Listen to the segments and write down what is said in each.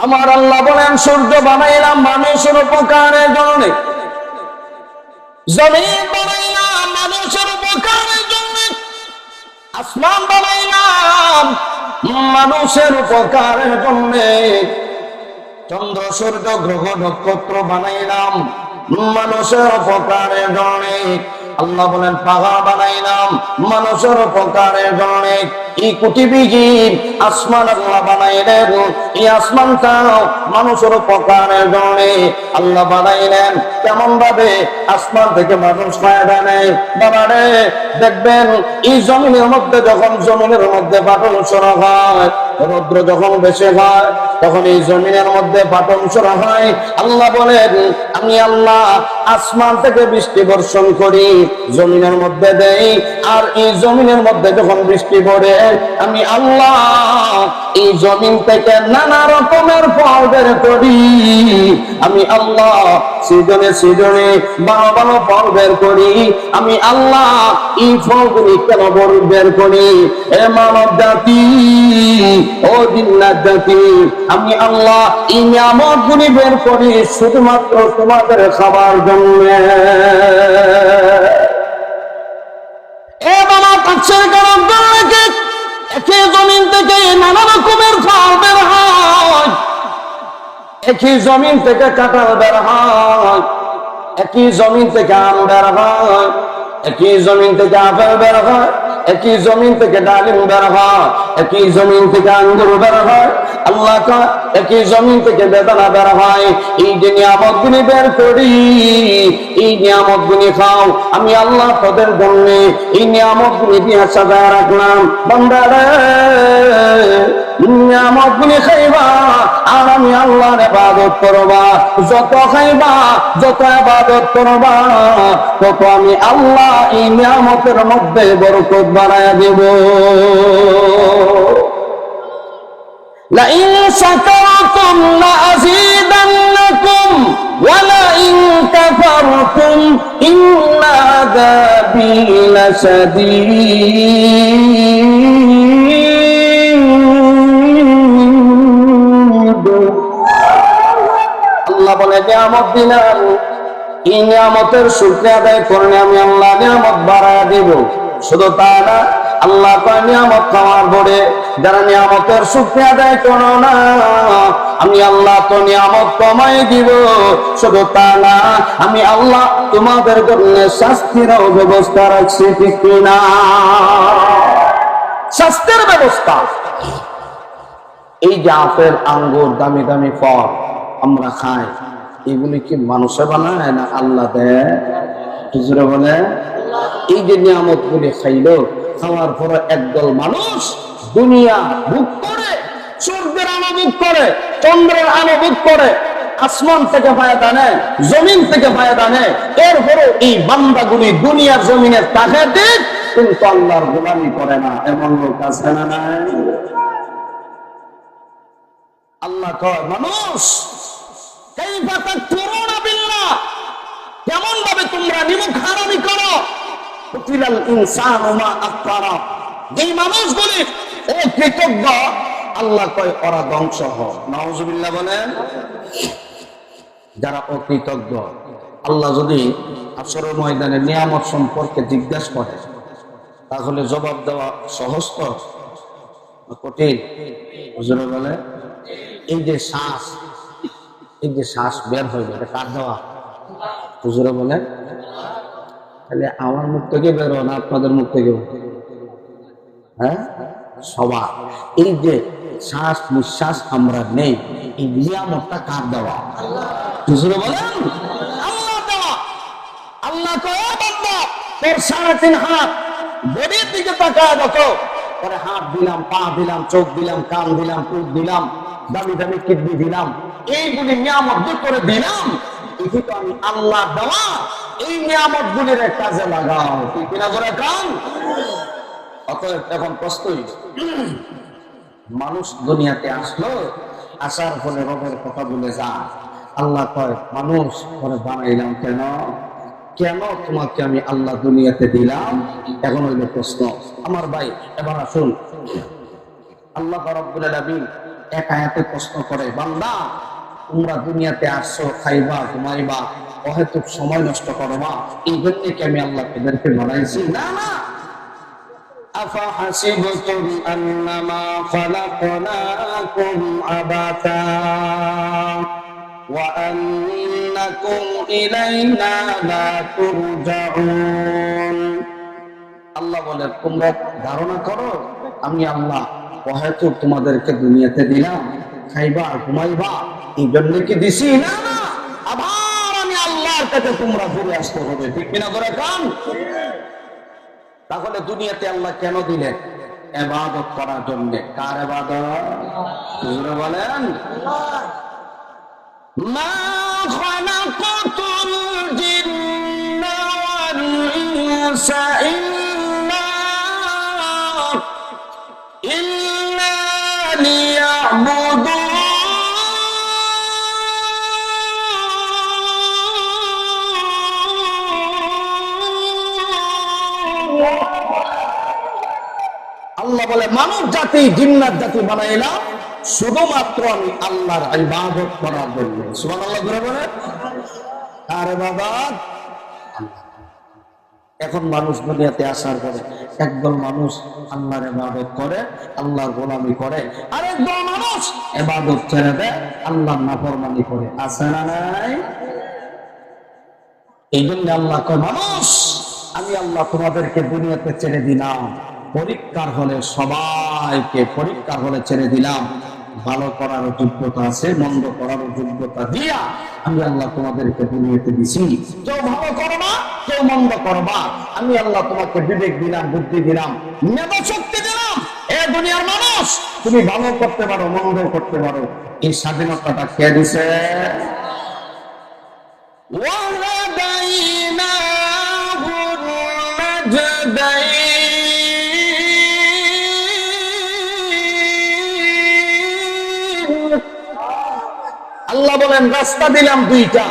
আমার আল্লাহ বলেন সূর্য বানাইলাম মানুষের উপকারের জন্য, জমিন বানাইলাম মানুষের উপকারের জন্য, আসমান বানাইলাম মানুষের উপকারের জন্য, চন্দ্র সূর্য গ্রহ নক্ষত্র বানাইলাম মানুষের উপকারের জন্য। আল্লাহ বলেন পাহাড় বানাইলাম মানুষের উপকারের জন্য। এই কোটিবিহীন আসমান আল্লাহ বানাইলেন, এই আসমানটাও মানুষের উপকারের জন্য আল্লাহ বানাইলেন। কেমন ভাবে? আসমান থেকে মানুষ ফায়দা নেয় বাবা রে। দেখবেন এই জমিনের মধ্যে যখন জমিনের মধ্যে পাটন সরা হয়, রৌদ্র যখন বেশি হয়, তখন এই জমিনের মধ্যে পাটন সরা হয়। আল্লাহ বলেন আমি আল্লাহ আসমান থেকে বৃষ্টি বর্ষণ করি, জমিনের মধ্যে দেই। আর এই জমিনের মধ্যে যখন বৃষ্টি পড়ে, আমি আল্লাহ এই জমিন থেকে নানা রকমের ফল বের করি। আমি আল্লাহ সিজনে সিজনে ভালো ভালো ফল বের করি। আমি আল্লাহ এই ফলগুলি কেন বের করি? এ মানব জাতি, ও জিন্নাত জাতি, আমি আল্লাহ এই নিয়ামতগুলি বের করি শুধুমাত্র তোমাদের খাবার জন্য। এ বাবা কাছের কারণ একই জমিন থেকে নানা রকমের ফল বের হয়, একই জমিন থেকে কাঁঠাল বের হয়, একই জমিন থেকে আম বের হয়, একই জমিন থেকে আপেল বের হয়, একই জমিন থেকে ডালিম বের হয়, একই জমিন থেকে আঙ্গুর বের হয়। আল্লাহ কয় একই জমিন থেকে বেদানা বের হয়। এই যে নিয়ামতগুলি বের করি, এই নিয়ামতগুলি খাও। আমি আল্লাহ তোদের জন্য এই নিয়ামতগুলি দিয়ে সাজায় রাখলাম। বান্দারে নিয়ামতগুলি খাইবা আর আমি আল্লাহর ইবাদত করবা। যত খাইবা, যত ইবাদত করবা, তত আমি আল্লাহ এই নিয়ামতের মধ্যে বরকত বাড়ায়া দেব। লাইন শাকারতুম লাযীদান্নাকুম ওয়া লাইন কাফারতুম ইন্না আযাবী লাশাদীদ। আল্লাহ বলে নিয়ামত দিলাম, এই নিয়ামতের শুকরিয়া আদায় করলে আমি আল্লাহ নিয়ামত বাড়ায়া দেব। শুধু তা না, আল্লাহ কয় নিয়ামত খাওয়ার পরে যারা নিয়ামতের শুকরিয়া আদায় করো না, আমি আল্লাহ তো নিয়ামত কমাই দিব। শুধু তা না, আমি আল্লাহ তোমাদের জন্য শাস্তিরও ব্যবস্থা রাখছি, ঠিক কিনা? শাস্তির ব্যবস্থা। এই যে আপেল আঙ্গুর দামি দামি ফল আমরা খাই, এগুলি কি মানুষে বানায় না আল্লাহ দেয়? হুজুরে বলে এই যে নিয়ামত গুলি খাইলো, খাওয়ার পরে একদল মানুষ দুনিয়া ভোগ করে, সূর্যের আলো ভোগ করে, চন্দ্রের আলো ভোগ করে, আসমান থেকে ফায়দা নেয়, জমিন থেকে ফায়দা নেয়। এরপরে এই বান্দাগুলি দুনিয়ার জমিনের তাকে দিক, কিন্তু আল্লাহর গোলামি করে না। এমন লোক আছে না নাই? আল্লাহ কয় মানুষ কাইফা তাকফুরুনা বিল্লাহ, কেমন ভাবে তোমরা নিমুখারামি করো। কুতিলাল ইনসানু মা আকফারা, যে মানুষগুলি অকৃতজ্ঞ, আল্লাহ কয় ওরা ধ্বংস হোক। নাউজুবিল্লাহ বলেন। যারা অকৃতজ্ঞ, আল্লাহ যদি হাশরের ময়দানে নিয়ামত সম্পর্কে জিজ্ঞাসা করে, তাহলে জবাব দেওয়া সহজ তো কঠিন? হুজুরে বলে এই যে শ্বাস, এই যে শ্বাস বের হইবে, এটা কার দেওয়া? হুজুরে বলে তাহলে আমার মুখ থেকে বেরো না আপনাদের মুখ থেকে? হ্যাঁ, সবার। এই যে শ্বাস নিঃশ্বাস আমরা নেই, এই নিয়ামতটা কার দেওয়া? হুজুরে বলেন আল্লাহ দেওয়া। আল্লাহ কয় বান্দা তোর 3.5 হাত বডির দিকে তাকায় দেখো, পরে হাত দিলাম, পা দিলাম, চোখ দিলাম, কান দিলাম, পুত দিলাম, দামি দামি কিডনি দিলাম, এইগুলি নিয়ামত দূর করে দিলাম। এই তো আমি আল্লাহ দেওয়া, এই নিয়ামত গুলির কাজে লাগাও, ঠিক কিনা করে কান। অতএব এখন প্রশ্নই, মানুষ দুনিয়াতে আসলো, আসার ফলে রবের কথা বলে যা। আল্লাহ কয় মানুষ পরে বানাইলাম কেন? কেন তোমাকে আমি আল্লাহ দুনিয়াতে দিলাম? এখন হইল প্রশ্ন। আমার ভাই এবার আসুন, আল্লাহ রাব্বুল আলামিন এক আয়াতে প্রশ্ন করে, বান্দা তোমরা দুনিয়াতে আসছো খাইবা ঘুমাইবা অহেতুক সময় নষ্ট করবা, এই জন্য কি আমি আল্লাহ তোমাদেরকে বানাইছি? না না। আফাহাসিবতুম আন্নামা খালাকনাকুম আবাতা ওয়া আন্নাকুম ইলাইনা লা তুরজাউন। আল্লাহ বলে, তোমরা ধারণা করো আমি আল্লাহ অহেতুক তোমাদেরকে দুনিয়াতে দিলাম, খাইবা ঘুমাইবা এই জন্য কি দিছি? না না, আবার আমি আল্লাহর কাছে তোমরা ফিরে আসতে হবে, ঠিক কিনা করে কান? তাহলে দুনিয়াতে আল্লাহ কেন দিলেন? ইবাদত করার জন্য। কার ইবাদত? জোরে বলেন। মা খালাকাতুল জিন্না ওয়াল ইনসা ইল্লা লিয়াবুদুন। আল্লাহ বলে, মানব জাতি জিন্নাত জাতি বানাইলাম শুধুমাত্র আমি আল্লাহর ইবাদত করার জন্য। সুবহানাল্লাহ বলে। কার ইবাদত? এখন মানুষ দুনিয়াতে আসার পরে একদল মানুষ আল্লাহর ইবাদত করে, আল্লাহর গোলামি করে, আরেকদল মানুষ ইবাদত ছেড়ে দেয়, আল্লাহর নাফরমানি করে। আছে না নাই? এই জন্য আল্লাহ কয়, মানুষ আমি আল্লাহ তোমাদেরকে দুনিয়াতে ছেড়ে দিলাম পরীক্ষার হলে, সবাইকে পরীক্ষার হলে ছেড়ে দিলাম। ভালো করার যোগ্যতা আছে, মন্দ করার যোগ্যতা দিয়া আমি আল্লাহ তোমাদেরকে দুনিয়াতে দিছি। কেউ ভালো করবা, কেউ মন্দ করবা, আমি আল্লাহ তোমাকে বিবেক দিলাম, বুদ্ধি দিলাম, মেধা শক্তি দিলাম। এ দুনিয়ার মানুষ, তুমি ভালো করতে পারো, মন্দ করতে পারো। এই স্বাধীনতাটা কে দিছে? আল্লাহ বলেন, রাস্তা দিলাম দুইটা,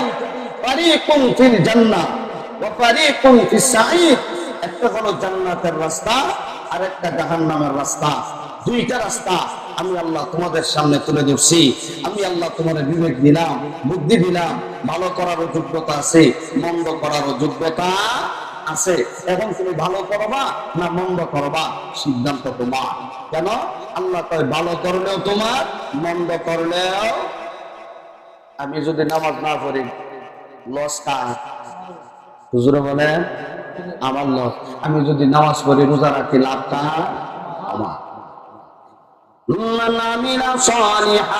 ফারিকুন ফিল জান্নাহ ওয়া ফারিকুন ফিস সাঈদ। একটা হলো জান্নাতের রাস্তা আর একটা জাহান্নামের রাস্তা। দুইটা রাস্তা আমি আল্লাহ তোমাদের সামনে তুলে ধরছি। আমি আল্লাহ তোমাদের বিবেক দিলাম, বুদ্ধি দিলাম, ভালো করারও যোগ্যতা আছে, মন্দ করারও যোগ্যতা আছে। এখন তুমি ভালো করবা না মন্দ করবা, সিদ্ধান্ত তোমার। কেন? আল্লাহ কয়, ভালো করলেও তোমার, মন্দ করলেও। আমি যদি নামাজ না পড়ি, লস কার? হুজুরে বলে আমার লস। আমি যদি নামাজ পড়ি, রোজা রাখি, লাভ কার? আমার। মান আমিলা সালিহান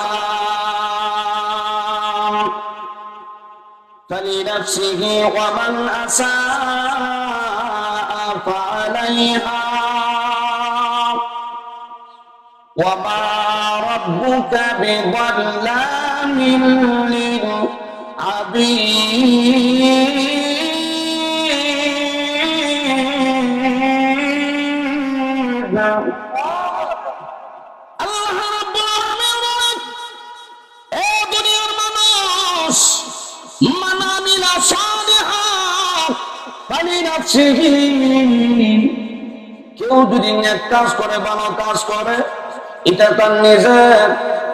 ফালিনাফসিহি ওয়া মান আসাআ ফাআলাইহা ওয়া মা রাব্বুকা বিযাল্লামিন লিল আবিদ। আল্লাহ রাব্বুল আলামিন বলেন, ও দুনিয়ার মানুষ, মান আমিলা সালিহান ফালিনাফসিহি, কেউ যদি নেক কাজ করে, ভালো কাজ করে, এটা তার নিজের।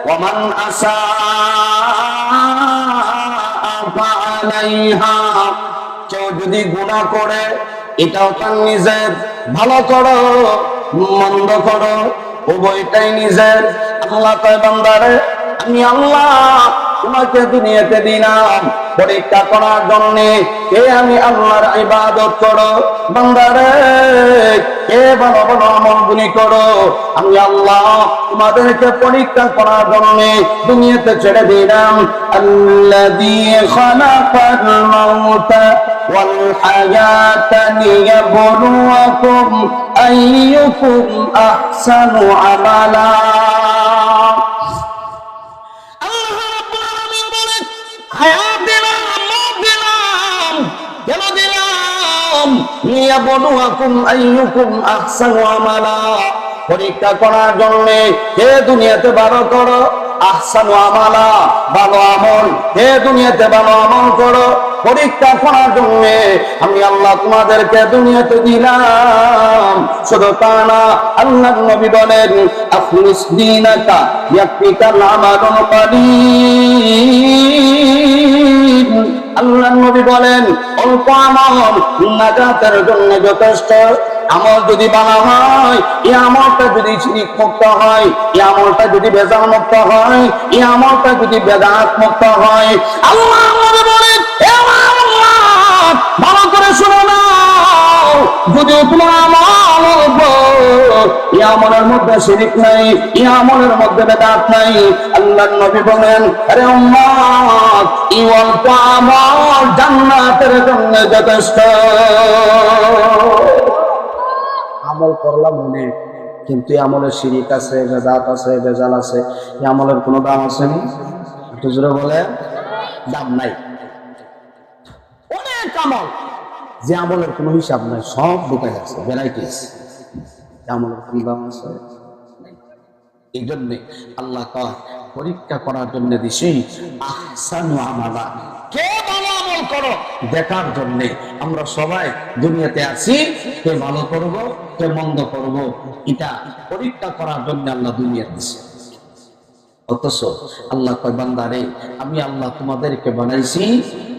ওয়া মান আসাআ ফাআলাইহা, কেউ যদি গুনাহ করে, এটাও তার নিজের। ভালো করো মন্দ করো, উভয়টাই নিজের। আল্লাহ কয়, বান্দারে আমি আল্লাহ তোমাকে দুনিয়াতে দিলাম পরীক্ষা করার জন্য। কে আমি আল্লাহর ইবাদত করো, বান্দারে কে ভালো ভালো আমলগুলি করো, আমি আল্লাহ তোমাদেরকে পরীক্ষা করার জন্য দুনিয়াতে ছেড়ে দিলাম। আল্লাযী খালাকাল মাউতা ওয়াল হায়াতা লিয়াবলুয়াকুম আইয়ুকুম আহসানু আমালা। হায়াত দিলাম, মওত দিলাম, কেন দিলাম? লিয়াবলুয়াকুম আইয়ুকুম আহসানু আমালা, পরীক্ষা করার জন্য। কে দুনিয়াতে ভালো করো, আহসানু আমালা, ভালো আমল। কে দুনিয়াতে ভালো আমল করো, পরীক্ষা করার জন্য আমি আল্লাহ তোমাদেরকে দুনিয়াতে দিলাম। শুধু তা না, আল্লাহর নবী বলেন আখলিস দীনাকা ইয়াকফিকাল আমালুল কালীল। আল্লাহর নবী বলেন অল্প আমল নাজাতের জন্য যথেষ্ট। আমল যদি বানা হয়, এই আমলটা যদি শিরক মুক্ত হয়, এই আমলটা যদি বেজাল মুক্ত হয়, এই আমলটা যদি বেদাত মুক্ত হয়, আল্লাহ নবী বলেন হে আমার উম্মত ভালো করে শুনো না, যদি তোমার আমল এই আমলের মধ্যে শিরক নাই, এই আমলের মধ্যে বেদাত নাই, আল্লাহর নবী বলেন আরে উম্মত এই অল্প আমল জান্নাতের জন্য যথেষ্ট। আমল করলাম অনেক, কিন্তু এই আমলের শিরিক আছে, বেদাত আছে, বেজাল আছে, এই আমলের কোনো দাম আছে নি? একটু জোরে বলে দাম নাই। অনেক আমল যে আমলের কোনো হিসাব নাই, সব ঢুকে গেছে ভ্যারাইটিস, আমলের কোনো দাম আছে। এই জন্যে আল্লাহ কয় পরীক্ষা করার জন্য দিছি আহসানু আমালা, কে ভালো আমল করো দেখার জন্য। আমরা সবাই দুনিয়াতে আছি, কে ভালো করব কে মন্দ করব, এটা পরীক্ষা করার জন্য আল্লাহ দুনিয়া দিছে। অথচ আল্লাহ কয় বান্দারে আমি আল্লাহ তোমাদেরকে বানাইছি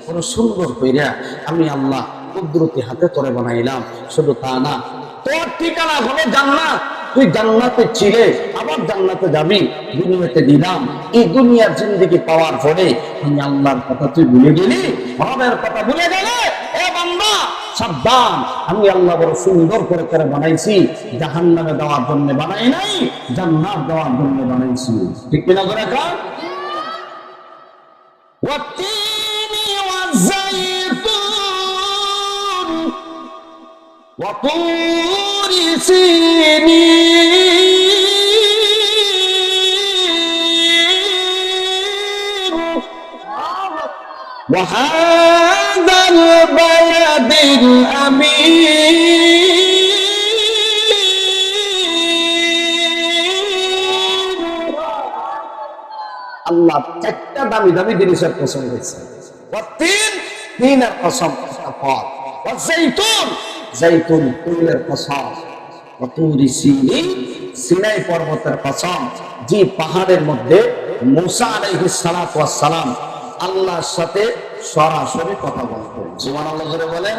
বড় সুন্দর কইরা, আমি আল্লাহ কুদরতি হাতে তোরে বানাইলাম। শুধু তা না, তোর ঠিকানা হলো জান্নাত, তুই জান্নাতে ছিলে আবার জান্নাতে যাবি, দুনিয়াতে দিলাম। এই দুনিয়ার জিন্দেগি পাওয়ার পরে আমি আল্লাহর কথা তুই ভুলে গেলি, রবের কথা ভুলে গেলে, এ বান্দা সাবধান, আমি আল্লাহ বড় সুন্দর করে করে বানাইছি, জাহান্নামে দেওয়ার জন্য বানাই নাই, জান্নাত দেওয়ার জন্য বানাইছি। ঠিক কিনা করে কার ওয়াতিনি ওয়াযাইতুন ওয়া তুরি সিনিন ওয়া হাযাল বালাদিল আমিন। আল্লাহ একটা দামি দামি জিনিসের কসম দিয়েছে। ওয়াতিন, তিনের কসম, পথ, ওয়াযাইতুন, জাইতুন ফুলের কসম, ওয়াতুরি সিনিন, সিনাই পর্বতের কসম, যে পাহাড়ের মধ্যে মুসা আলাইহিস সালাতু ওয়াস সালাম আল্লাহর সাথে সরাসরি কথা বলতেন। সুবহানাল্লাহ জোরে বলেন।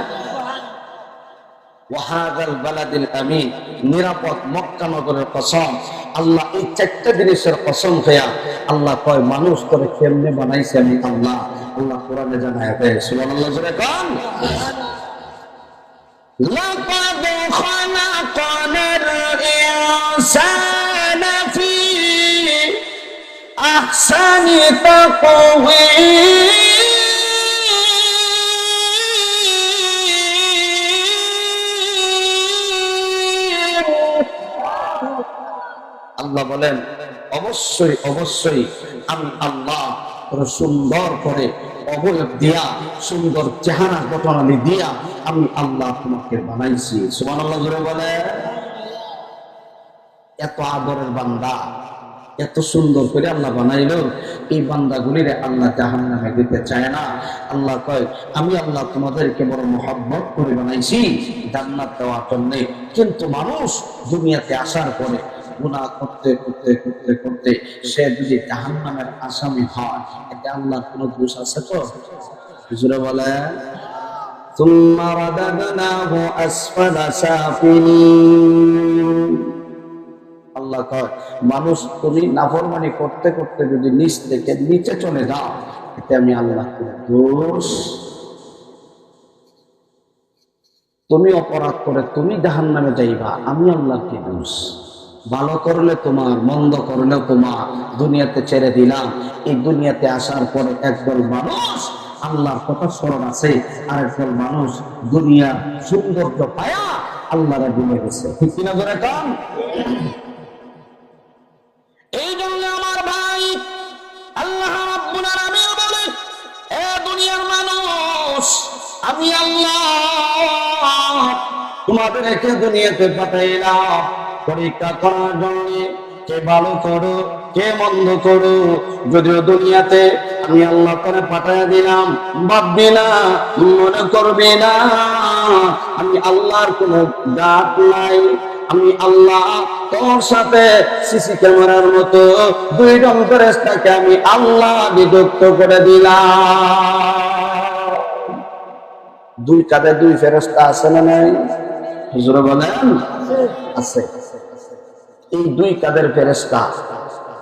ওয়াহাদাল বালাদিল আমিন, নিরাপদ মক্কা নগরের কসম। আল্লাহ এই চারটা জিনিসের কসম খেয়া আল্লাহ কয় মানুষ করে কেমনে বানাইছে আমি আল্লাহ। আল্লাহ কোরআনে জানায় দেয়। সুবহানাল্লাহ জোরে কোন লাকাদ খালাকানাল ইনসানা ফি আহসানি তাকওয়ীম। আল্লাহ বলেন অবশ্যই অবশ্যই আমি আল্লাহ সুন্দর করে অবয়ব দিয়া, সুন্দর চেহারা গঠনালি দিয়া আমি আল্লাহ তোমাকে বানাইছি। সুবহানাল্লাহ জোরে বলে। এত আদরের বান্দা, এত সুন্দর করে আল্লাহ বানাইলো, এই বান্দাগুলিরে আল্লাহ জাহান্নামে দিতে চায় না। আল্লাহ কয় আমি আল্লাহ তোমাদেরকে বড় মহব্বত করে বানাইছি জান্নাত দেওয়ার জন্য। কিন্তু মানুষ দুনিয়াতে আসার পরে গুনাহ করতে করতে করতে করতে সে যদি জাহান্নামের আসামি হয়, এতে আল্লাহর কোনো দোষ আছে? তো হুজুরে বলে সুম্মা রাদাদনাহু আসফালা সাফিলিন। আল্লাহ কয় মানুষ তুমি নাফরমানি করতে করতে যদি নিচ থেকে নিচে চলে যাও, এতে আমি আল্লাহ দোষ। তুমি অপরাধ করে তুমি জাহান্নামে যাইবা, আমি আল্লাহকে দোষ। ভালো করলে তোমার, মন্দ করলেও তোমার, দুনিয়াতে ছেড়ে দিলাম। এই দুনিয়াতে আসার পরে একদল মানুষ আল্লাহর কথা স্মরণ আছে, আর একদল মানুষ দুনিয়ার সৌন্দর্য পায়া আল্লাহরে ভুলে গেছে। ঠিক কিনা ধরে কাম। এই জন্য আমার ভাই আল্লাহ রাব্বুল আলামিন বলে এ দুনিয়ার মানুষ আমি আল্লাহ তোমাদেরকে দুনিয়াতে পাঠাইলাম পরীক্ষা করার জন্য, কে ভালো করো কে বন্ধ করো। যদিও দুনিয়াতে আমি আল্লাহ করে পাঠাইয়া দিলাম, ভাববি না, মনে করবি না আমি আল্লাহর কোনো ডাক নাই। আমি আল্লাহ তোর সাথে সিসি ক্যামেরার মতো দুই রং ফেরেশতাকে আমি আল্লাহ বিভক্ত করে দিলাম। দুই কাঁধে দুই ফেরেশতা আছে না নাই? হুজুরে বলেন আছে। এই দুই কাঁধের ফেরেশতা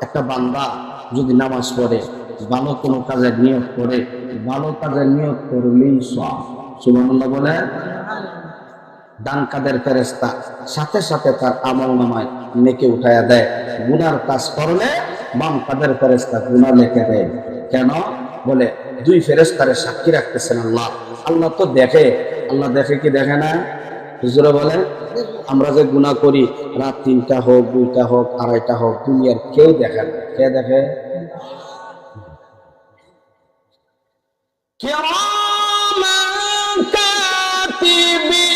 একটা বান্দা যদি নামাজ পড়ে, ভালো কোনো কাজের নিয়ত করে, ভালো কাজের নিয়ত করলেই সওয়াব। সুবহানাল্লাহ বলে। ডান কাঁধের ফেরেশতা সাথে সাথে তার আমলনামায় নেকি উঠায়া দেয়। গুনার কাজ করলে বাম কাঁধের ফেরেশতা গুনাহ লিখে দেয়। কেন? বলে দুই ফেরেশতারে সাক্ষী রাখতেছেন আল্লাহ। আল্লাহ তো দেখে। আল্লাহ দেখে কি দেখে না? হুজুরে বলে আমরা যে গুনাহ করি, রাত 3টা হোক, 2টা হোক, 2:30টা হোক, দুনিয়ার কেউ দেখে না। কে দেখে? কিরামান কাতিবিন।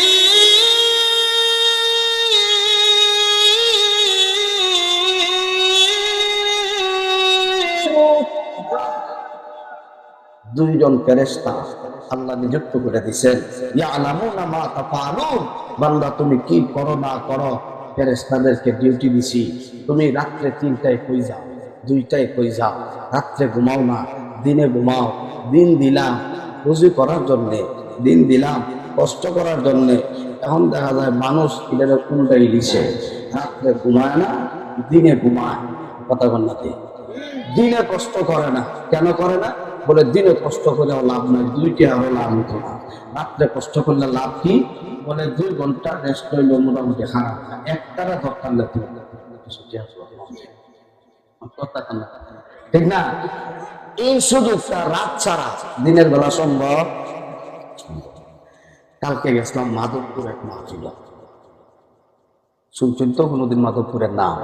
দুইজন ফেরেশতা আল্লাহ নিযুক্ত করে দিয়েছেন। ইয়ালামুনা মা তাফআলুন। বান্দা তুমি কি করো না করো, ফেরেশতাদেরকে ডিউটি দিছি। তুমি রাত্রে 3টায় কই যাও, 2টায় কই যাও, রাত্রে ঘুমাও না, দিনে ঘুমাও। দিন দিলাম রুজি করার জন্যে, দিন দিলাম কষ্ট করার জন্যে। এখন দেখা যায় মানুষ এটার উল্টাই দিছে, রাত্রে ঘুমায় না, দিনে ঘুমায়। কথা বল না, দিনে কষ্ট করে না। কেন করে না? বলে দিনে কষ্ট করে লাভ নাই, 2টা আরো লাভ হতো না। রাত্রে কষ্ট করলে লাভ কি? বলে 2 ঘন্টা রেস্ট করলে মোটামুটি খারাপ না, একটারা দরকার লাগবে। ঠিক না? এই সুযোগটা রাত ছাড়া দিনের বেলা সম্ভব। কালকে গেছিলাম মাধবপুর এক মাহফিল। শুনছেন তো কোনোদিন মাধবপুরের নাম?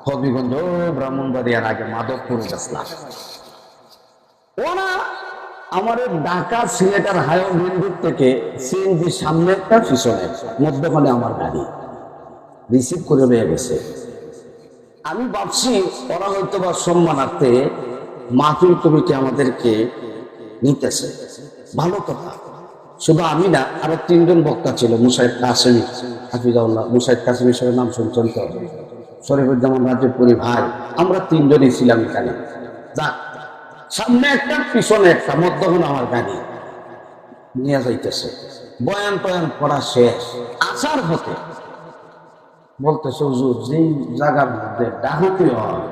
হবিগঞ্জ ব্রাহ্মণবাড়িয়ার আগে মাধবপুর গেছিলাম। ওরা আমার ঢাকা সিলেটের হাইওয়ে মেইন রোড থেকে সিএনজি সামনে একটা, পিছনে মধ্যখানে আমার গাড়ি রিসিভ করে নিয়ে গেছে। আমি ভাবছি ওরা হয়তো বা সম্মানার্থে মাহফিল কমিটি আমাদেরকে নিতেছে, ভালো কথা। শুধু আমি না, আরো 3জন বক্তা ছিল। মুসাইদ কাসেমি হাফিজাউল্লাহ, মুসাইদ কাসেমি সাহেবের নাম শুনছেন তো? শরীফুজ্জামান রাজপুরি ভাই, আমরা 3জনই ছিলাম এখানে। যাক, সামনে একটা, পিছনে একটা, মধ্যখানে আমার গাড়ি নিয়ে যাইতেছে। বয়ান টয়ান পড়া শেষ, আসার হতে বলতেছে হুজুর যেই জায়গার মধ্যে ডাকাতি হয়,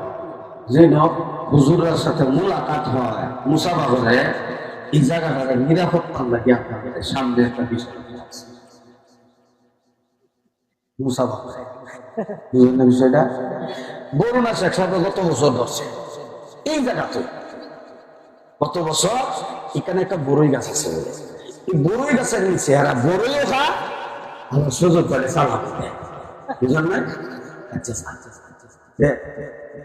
যে হুজুরের সাথে মোলাকাত হয়, মুসাফা করে, এই জায়গাটার নিরাপত্তার লাগে আপনাদের সামনে একটা বিষয় আছে। মুসাফা করে বুঝলেন না বিষয়টা? বরুণা শেখ সাহেব গত বছর ধরছে এই জায়গাতে। গত বছর এখানে একটা বড়ই গাছ আছে, এই বড়ই গাছের নিচে এরা বড়ইও খা, আমার সুযোগ করে সালাম দেয়। বুঝলেন না? আচ্ছা,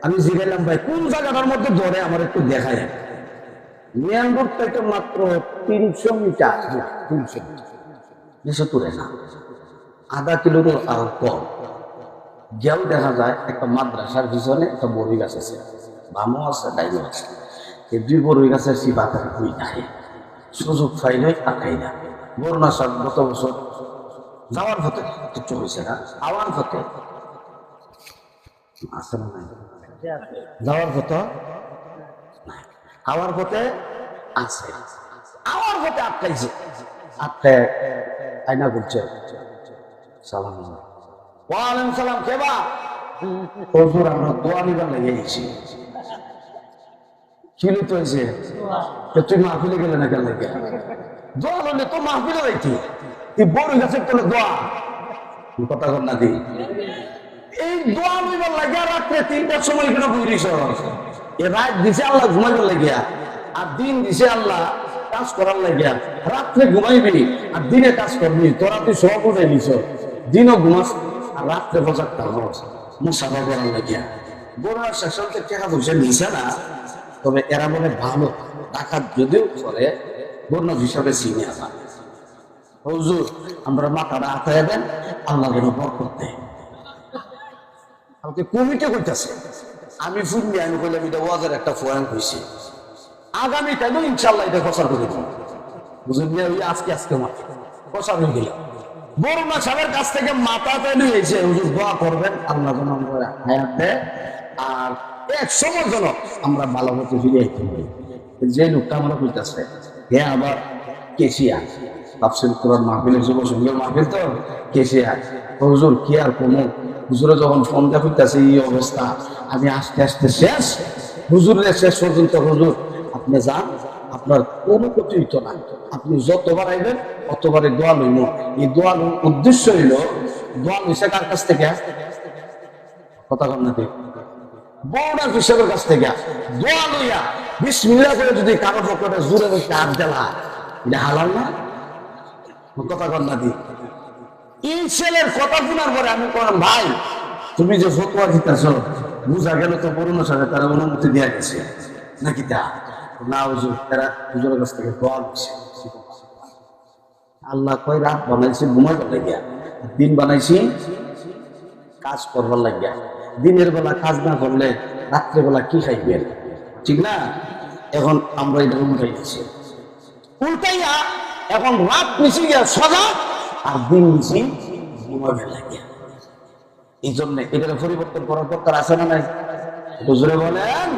আমি জিজ্ঞাসলাম ভাই কোন জায়গাটার মধ্যে ধরে আমার একটু দেখায়। মেন রোড থেকে মাত্র 300 মিটার, 300 বেশি দূরে না, আধা কিলোর আরো কম। গেও দেখা যায় একটা মাদ্রাসার পিছনে একটা বড়ই গাছ আছে, বামও আছে ডাইনও আছে। এই 2 বড়ই গাছের সিপাতের বই থাকে, সুযোগ পাইলে তাকাই না। বরুণা সাহেব গত বছর যাওয়ার পথে কিছু হয়েছে না, আওয়ার পথে আছে না নাই, যাওয়ার পথে আওয়ার পথে আছে, আওয়ার পথে আটকাইছে। আটকে আয়না করছে, সালাম ওয়ালাইকুম সালাম, কেবা হুজুর আমরা দোয়া নিবার লেগে গেছি। কিলো তো হয়েছে, তুই মাহফিলে গেলে না কেন? দোয়া হলে তো মাহফিলে যাইতি, তুই বড় গাছের তোলে দোয়া, কথা কর না দি। এই দোয়া নিবার লাগিয়া রাত্রে 3টার সময় এখানে বইরিস। এ রাত দিছে আল্লাহ ঘুমাইবার লাগিয়া, আর দিন দিছে আল্লাহ কাজ করার লাগিয়া। রাত্রে ঘুমাইবি আর দিনে কাজ করবি, তোরা তুই সব উঠে নিছ, দিনও ঘুমাস আর রাত্রে বজার মুসাফা করার লাগিয়া। বড় সেকশনকে টাকা পয়সা নিছে না, তবে এরা বলে ভালো ডাকাত যদিও করে বন্য হিসাবে চিনে আসা। হুজুর আমরা মাথাটা আতায় দেন, আল্লাহ যেন বরকত দেয়। আমাকে কমিটি করতেছে আমি শুনলি আমি কইলাম এটা ওয়াজের একটা ফোয়ান হয়েছে, আগামীকালও ইনশাল্লাহ এটা প্রচার করে দিব। বুঝলেন, ওই আজকে আজকে প্রচার হয়ে গেল। বরুণা সাহেবের কাছ থেকে মাথা তৈরি হয়েছে, হুজুর দোয়া করবেন আল্লাহ যেন আমরা হায়াত দেয়, আর এক সময় যেন আমরা ভালো মতো ফিরে আইতে পারি। যে লোকটা আমরা কইতাছে হে আবার কেশিয়া তাফসীর কোরআন মাহফিলের যুব সংঘের মাহফিল, তো কেশিয়া হুজুর কি আর কোনো হুজুরে যখন ফোন দিয়ে কইতাছে এই অবস্থা, আমি আস্তে আস্তে শেষ, হুজুরের শেষ পর্যন্ত হুজুর আপনি যান, আপনার কোনো ক্ষতি হইতো না, আপনি যতবার আইবেন অতবারে দোয়া লইব। এই দোয়ার উদ্দেশ্য হইল, দোয়া লইছে কার কাছ থেকে? কথা কন না বড় হিসেবের কাছ থেকে দোয়া লইয়া বিসমিল্লাহ করে যদি কারো পকেটে জোরে রেখে হাত দেলা, এটা হালাল না? কথা কন না দি। এই ছেলের কথা শোনার পরে আমি বললাম ভাই তুমি যে ফতোয়া দিতেছ, বুঝা গেল তো বরুণ সাহেব তারা অনুমতি দেওয়া গেছে নাকি? তা না হুজুর, তারা হুজুরের কাছ থেকে দোয়া লইছে। আল্লাহ কয় রাত বানাইছি ঘুমাইবার লাগিয়া, দিন বানাইছি কাজ করবার লাগিয়া। দিনের বেলা কাজ না করলে রাত্রেবেলা কি খাইবেন? ঠিক না? এখন আমরা এটা উল্টাই দিচ্ছি, উল্টাইয়া এখন রাত মিশি গিয়া সজা আর দিন মিশি ঘুমাইবার লাগিয়া। এই জন্য এটাকে পরিবর্তন করার দরকার আছে না নাই? হুজুরে বলেন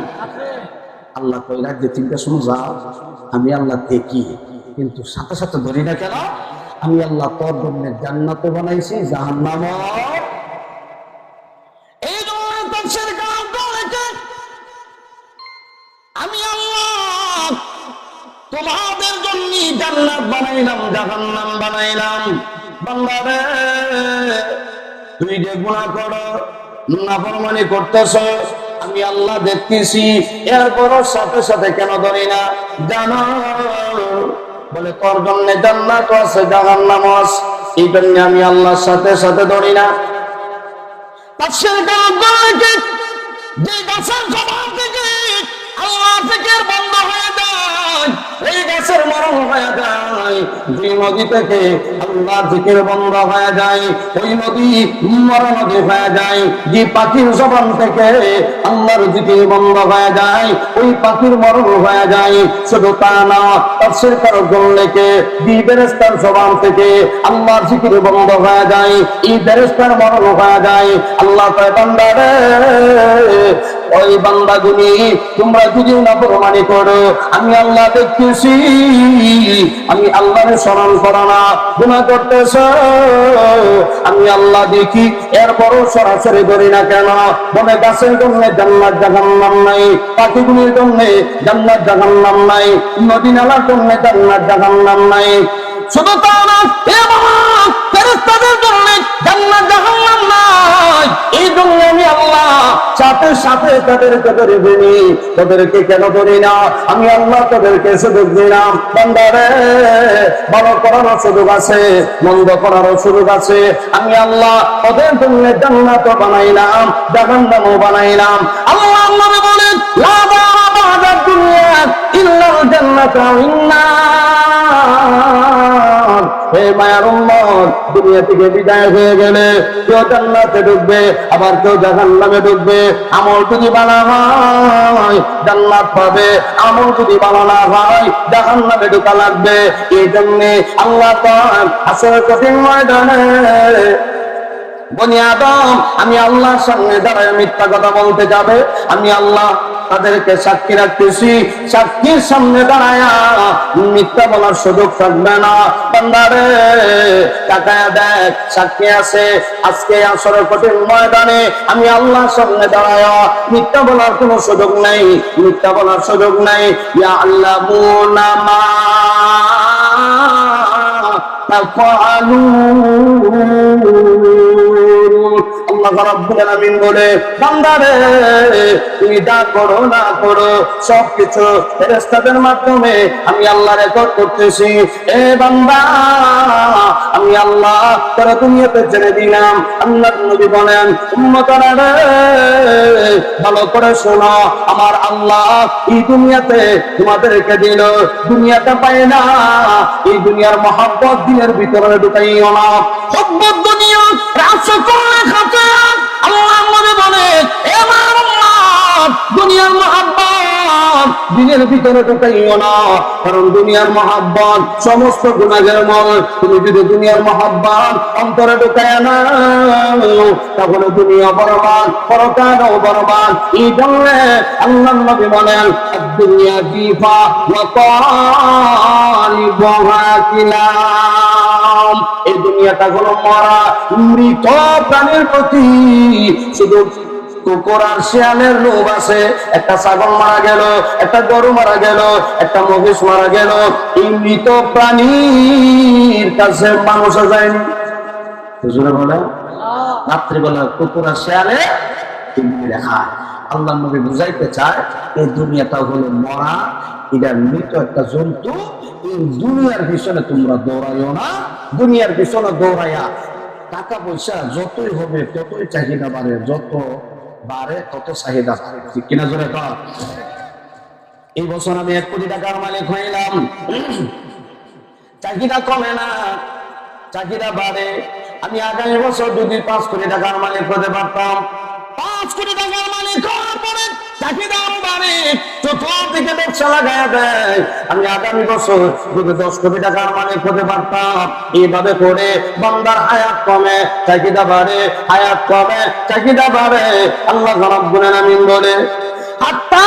আল্লাহ কয় রাত যে 3টার সময় যাও, আমি আল্লাহ দেখি, কিন্তু সাথে সাথে ধরি না কেন? আমি আল্লাহ তোর জন্য জান্নাত বানাইছি, জাহান্নাম। এই জন্য তাফসীর কালাম করে আমি আল্লাহ তোমাদের জন্য জান্নাত বানাইলাম, জাহান্নাম বানাইলাম। বান্দারে তুই যে গুনাহ করো, নাফরমানি করতেছ, আমি আল্লাহ দেখতেছি, এরপরও সাথে সাথে কেন ধরি না জানো? বলে তোর জন্য জান্নাত আছে, জাহান্নাম আছে, এই জন্য আমি আল্লাহর সাথে সাথে ধরি না। তাফসীর কালাম করে যে গাছের জবান থেকে আল্লাহ ফিকির বন্ধ হয়ে যায়, এই গাছের মরণ হয়ে যায়। যে নদী থেকে আল্লাহ ফিকির বন্ধ হয়ে যায়, ওই নদী মরণ নদী হয়ে যায়। যে পাখির জবান থেকে আল্লাহর জিকির বন্ধ হয়ে যায়, ওই পাখির মরণ হয়ে যায়। শুধু তা না, তাফসীর কারকগণ লেখে যে ফেরেশতার জবান থেকে আল্লাহর জিকির বন্ধ হয়ে যায়, এই ফেরেশতার মরণ হয়ে যায়। আল্লাহ কয় বান্দারে, ওই বান্দাগুলি তোমরা যদি নাফরমানি করো, আমি আল্লাহ দেখতেছি, আমি আল্লাহরে স্মরণ করো না, গুনাহ করতেছ, আমি আল্লাহ দেখি, এরপরও সরাসরি ধরি না কেন? বলে গাছের জন্য জান্নাত জাহান্নাম নাই, পাখিগুলির জন্য জান্নাত জাহান্নাম নাই, নদী নালার জন্য জান্নাত জাহান্নাম নাই। শুধু তা না, ফেরেশতাদের জন্য জান্নাত জাহান্নাম নাই। এই জন্য আমি আল্লাহ সাথে সাথে তাদেরকে ধরে দিই। তাদেরকে কেন ধরি না? আমি আল্লাহ তাদেরকে সুযোগ দিলাম, বান্দারে ভালো করারও সুযোগ আছে, মন্দ করারও সুযোগ আছে। আমি আল্লাহ ওদের জন্য জান্নাত বানাইলাম, জাহান্নামও বানাইলাম। আল্লাহ নবী বলেন লা দারা বা'দা দুনিয়া ইল্লাল জান্নাতু ওয়ান-নার। হে মায়ার উম্মত, দুনিয়া থেকে বিদায় হয়ে গেলে কেউ জান্নাতে ঢুকবে, আবার কেউ জাহান্নামে ঢুকবে। আমল যদি ভালো হয় জান্নাত পাবে, আমল যদি ভালো না হয় জাহান্নামে ঢোকা লাগবে। এই জন্য আল্লাহ পাক হাসরের কঠিন ময়দানে বনি আদম আমি আল্লাহর সামনে দাঁড়ায় মিথ্যা কথা বলতে যাবে, আমি আল্লাহ তাদেরকে সাক্ষী রাখতেছি, সাক্ষীর সামনে দাঁড়ায়া মিথ্যা বলার সুযোগ থাকবে না। বান্দারে তাকায়া দেখ, সাক্ষী আছে। আজকে আসরের কঠিন ময়দানে আমি আল্লাহর সামনে দাঁড়ায়া মিথ্যা বলার কোনো সুযোগ নাই, মিথ্যা বলার সুযোগ নাই। ইয়া আল্লাহুনা মা আল্লাহ রাব্বুল আলামিন বলে বান্দারে তুমি যা করো না করো সবকিছু ফেরেশতাদের মাধ্যমে আমি আল্লাহ রেকর্ড করতেছি। এ বান্দা, আমি আল্লাহ তোরা দুনিয়াতে ছেড়ে দিলাম। আল্লাহর নবী বলেন উম্মতরা রে ভালো করে শোনো, আমার আল্লাহ এই দুনিয়াতে তোমাদেরকে দিল, দুনিয়াতে পায় না। এই দুনিয়ার মহব্বত দিনের ভিতরে ঢুকাইও না। হব্বত দুনিয়া রাসূল খাতে আল্লাহ নবী বলে এ আমার উম্মত দুনিয়ার মহাব্বত দিনের ভিতরে ঢুকাইও না, কারণ দুনিয়ার মহাব্বত সমস্ত গুনাহের মূল। তুমি যদি দুনিয়ার মহাব্বত অন্তরে ঢুকায় না, তাহলে দুনিয়া বরবাদ, পরকালও বরবাদ। এই জন্য আল্লাহর নবী বলেন, দুনিয়া জিফা ওয়া তালিবুহা কিলাম। এই দুনিয়াটা হলো মরা, মৃত প্রাণীর প্রতি শুধু কুকুর আর শিয়ালের লোভ আছে। একটা ছাগল মারা গেল, একটা গরু মারা গেল, একটা মহিষ মারা গেল, এই মৃত প্রাণীর কাছে মানুষ যায়নি। হুজুরে বলে রাত্রিবেলা কুকুর আর শিয়ালে দেখা। আল্লাহ নবী বুঝাইতে চায় এই দুনিয়াটা হলো মরা, এটা মৃত একটা জন্তু। এই দুনিয়ার পিছনে তোমরা দৌড়াইও না। দুনিয়ার পিছনে দৌড়াইয়া টাকা পয়সা যতই হবে ততই চাহিদা বাড়ে, যত বাড়ে তত চাহিদা বাড়ে। ঠিক কিনা জোরে কর? এই বছর আমি 1 কোটি টাকার মালিক হইলাম, চাহিদা কমে না, চাহিদা বাড়ে। আমি আগামী বছর যদি 5 কোটি টাকার মালিক হতে পারতাম, 5 কোটি টাকার মালিক হওয়ার পরে চাহিদা বাড়ে, চতুর্দিকে ব্যবসা লাগাইয়া দেয়। আমি আগামী বছর যদি 10 কোটি টাকার মালিক হতে পারতাম, এইভাবে করে বান্দার হায়াত কমে, চাহিদা বাড়ে, হায়াত কমে, চাহিদা বাড়ে। আল্লাহ রাব্বুল আলামিন বলে হাত্তা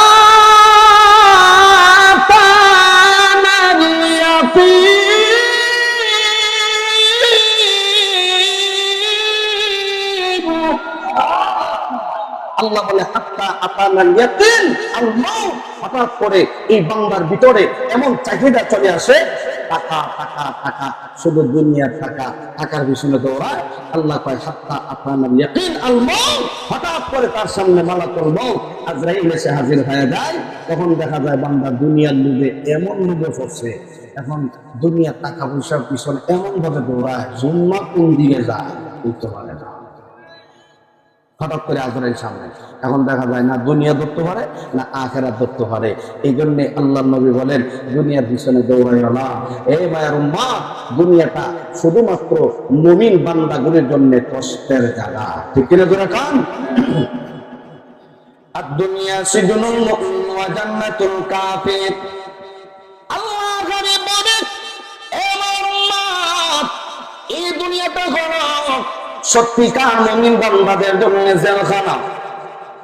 আল্লাহ বলে হাত্তা আতানাল ইয়াকিন আল মাউত। হঠাৎ করে এই বান্দার ভিতরে এমন চাহিদা চলে আসে, টাকা টাকা টাকা, শুধু দুনিয়ার টাকা, টাকার পিছনে দৌড়ায়। আল্লাহ কয় হাত্তা আতানাল ইয়াকিন আল মাউত। হঠাৎ করে তার সামনে মালাকুল মাউত আজরাইল এসে হাজির হয়ে যায়। তখন দেখা যায় বান্দা দুনিয়ার লোভে এমন লোভে পড়ছে, এখন দুনিয়ার টাকা পয়সার পিছনে এমন ভাবে দৌড়ায়, জুম্মা কোন দিকে যায় বুঝতে পারে না। হঠাৎ করে আজরাইল সামনে, এখন দেখা যায় না দুনিয়া ধরতে পারে না আখিরাত ধরতে পারে। এই জন্য আল্লাহর নবী বলেন দুনিয়ার পিছনে দৌড়াইও না। এই মায়ের উম্মাহ, দুনিয়াটা শুধুমাত্র মুমিন বান্দাগুলোর জন্য কষ্টের জায়গা। ঠিক কিনা জোরে কান? আর দুনিয়া সিজনুল মুমিন ওয়া জান্নাতুল কাফির। আল্লাহ গরিব বলে এই মায়ের উম্মাহ, এই দুনিয়াটা হলো সত্যিকার মুমিন বান্দাদের জন্য জেলখানা,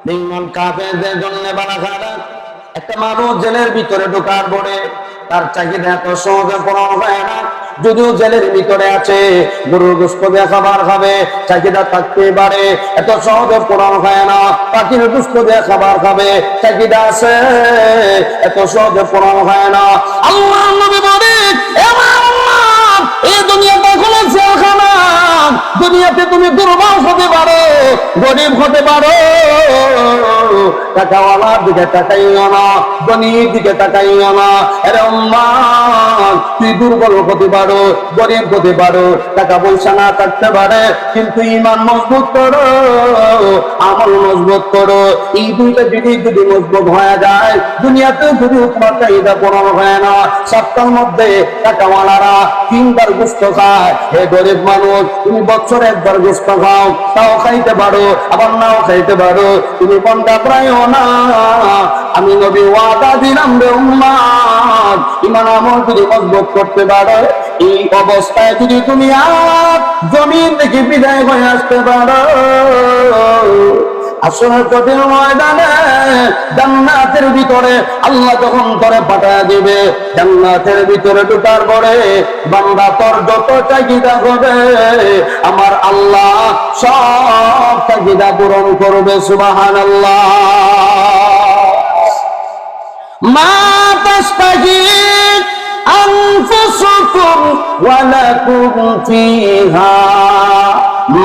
বেঈমান কাফেরদের জন্য বালাখানা। একটা মানুষ জেলের ভিতরে ঢোকার পরে তার চাহিদা এত সহজে পূরণ হয় না। যদিও জেলের ভিতরে আছে, গরুর গোশত দিয়ে খাবার খাবে, চাহিদা থাকতে পারে, এত সহজে পূরণ হয় না। পাখির গোশত দিয়ে খাবার খাবে, চাহিদা আছে, এত সহজে পূরণ হয় না। আল্লাহ নবী বলেন এই দুনিয়াটা কোনো জেলখানা। দুনিয়াতে তুমি দুর্বল হতে পারো, গরিব হতে পারো, টাকাওয়ালার দিকে তাকাইও না, ধনীর দিকে তাকাইও না। আরে আম্মা, তুই দুর্বল হতে পারো, গরিব হতে পারো, টাকা পয়সা না থাকতে পারে, কিন্তু ঈমান মজবুত করো, আমল মজবুত করো। এই দুইটা যদি মজবুত হয়ে যায়, দুনিয়াতে যদি তোমার চাহিদা পূরণ হয় না। সপ্তাহের মধ্যে টাকাওয়ালারা 3 বার গোশত খায়, হে গরিব মানুষ তুমি বছরে 1 বার গোশত খাও, তাও খাইতে পারো আবার নাও খাইতে পারো, তুমি কোনটা প্রায় না। আমি নবী ওয়াদা দিলাম রে উম্মাত, ঈমান আমল যদি মজবুত করতে পারো, এই অবস্থায় যদি তুমি আর জমিন থেকে বিদায় হয়ে আসতে পারো, আসলে কঠিন ময়দানে জান্নাতের ভিতরে আল্লাহ যখন তোরে পাঠায় দিবে, জান্নাতের ভিতরে ঢোকার পরে বান্দা তোর যত চাহিদা হবে আমার আল্লাহ সব চাহিদা পূরণ করবে। সুবহানাল্লাহ। মা তাস্তাহি আনফুসুকুম ওয়া লাকুম ফিহা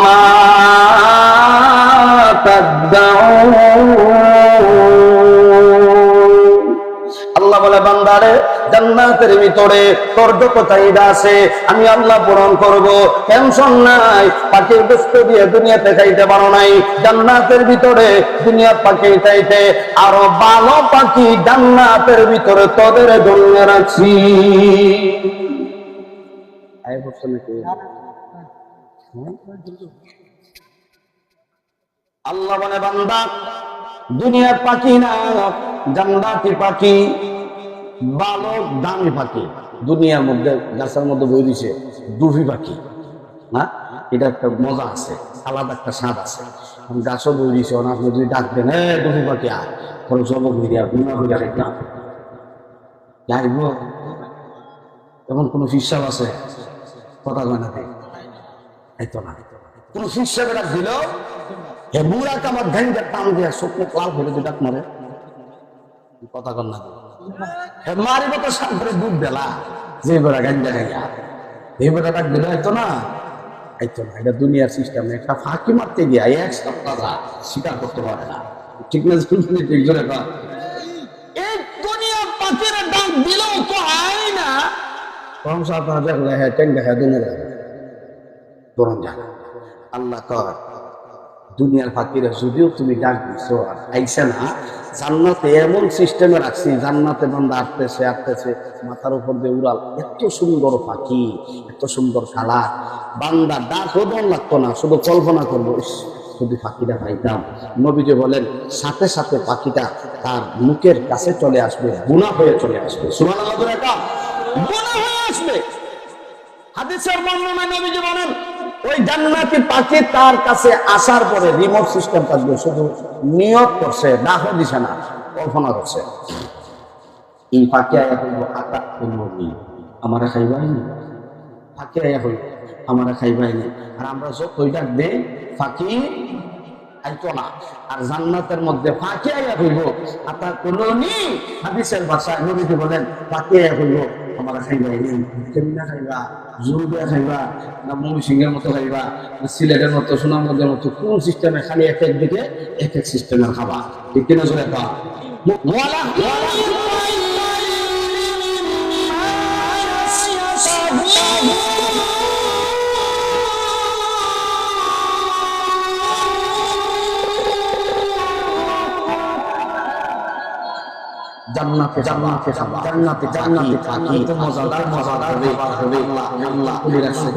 মা আল্লাহ বলে বান্দারে জান্নাতের ভিতরে তোর যত চাহিদা আছে আমি আল্লাহ পূরণ করব, টেনশন নাই। পাখির গোশত দিয়ে দুনিয়াতে খাইতে পারো নাই, জান্নাতের ভিতরে দুনিয়ার পাখি চাইতে আরো ভালো পাখি জান্নাতের ভিতরে তোদের জন্য রাখছি। আল্লাহ বলে বান্দা দুনিয়ার পাখি না, জান্নাতি পাখি, বালক দামি পাখি। দুনিয়ার মধ্যে গাছের মধ্যে বই দিছে দুফি পাখি, না এটা একটা মজা আছে, আলাদা একটা স্বাদ আছে। গাছও বই দিছে, আপনি যদি ডাকবেন হ্যাঁ দুফি পাখি আর পরে জবক হইয়া গুণা হইয়া একটা যাইব, এমন কোন হিসাব আছে? কথা কয় না, এই তো না কোন হিসাবে ডাক দিল হে বুড়া কামার ধ্যান টান দিয়া শুকনো লাল হলে যে ডাক মারে, কথা কন না মারিব তো সামনে দুধ বেলা যে বেড়া গাঞ্জা গাইয়া এই বেড়া ডাক দিল, এই তো না, এই তো না। এটা দুনিয়ার সিস্টেম। একটা ফাঁকি মারতে গিয়া এক সপ্তাহ স্বীকার করতে পারে না, ঠিক না? ঠিক জোরে এই দুনিয়ার পাখির ডাক দিলেও তো আয় না, কম সাথে দেখলে হ্যাঁ টেন দেখা দুনিয়া বরং জানা আল্লাহ কর দুনিয়ার ফাঁকিরা যদিও তুমি ডাক দিছো আর আইসে না, জান্নাতে এমন সিস্টেমে রাখছি, জান্নাতে বান্দা আসতেছে আসতেছে মাথার উপর দিয়ে উড়াল, এত সুন্দর পাখি, এত সুন্দর কালার, বান্দা ডাক ওদন লাগতো না, শুধু কল্পনা করবো যদি পাখিটা পাইতাম। নবীজি বলেন সাথে সাথে পাখিটা তার মুখের কাছে চলে আসবে, গুনাহ হয়ে চলে আসবে। সুবহানাল্লাহ, গুনাহ হয়ে আসবে। হাদিসের বর্ণনায় নবীজি বলেন ওই জান্নাতি পাখি তার কাছে আসার পরে রিমোট সিস্টেম থাকবে, শুধু নিয়ত করছে, ডাকও দিছে না, কল্পনা করছে এই পাখি আয়া হইব আটা নবী আমারা খাইবাইনি, পাখি আয়া হইব আমারা খাইবাইনি। আর আমরা যতই ডাক দেই পাখি আইতো না। আর জান্নাতের মধ্যে পাখি আয়া হইব আটা কোননি, হাদিসের ভাষায় নবীজি বলেন পাখি আয়া হইব আমরা খাইবাইনি। কেমনে খাইবা? জোর দিয়ে খাইবা না ময়মনসিংহের মতো খাইবা না সিলেটের মতো সুনামগঞ্জের মতো? কোন সিস্টেমে? খালি এক এক দিকে এক এক সিস্টেমের খাবা, ঠিক কিনা? জোরে খাওয়া জান্নাতে জান্নাতে খাবা, জান্নাতে জান্নাতে থাকি, তো মজাদার মজাদার হবে। আল্লাহ খুলে রাখছে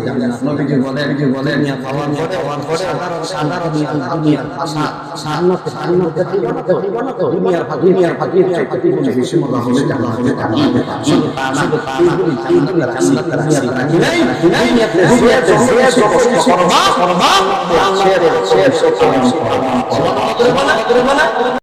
জান্নাত। নবীজি বলেন দুনিয়া পাওয়ার পরে সাধারণ দুনিয়ার ভাষা জান্নাতে খাইবা না তো দুনিয়ার ফাঁকি চাইতে কোনো বেশি মজা হবে জান্নাতে খাবি। শুধু তা না জান্নাতের রাখি নাই দুনিয়াতে করবা শেয়ার সুবহানাল্লাহ।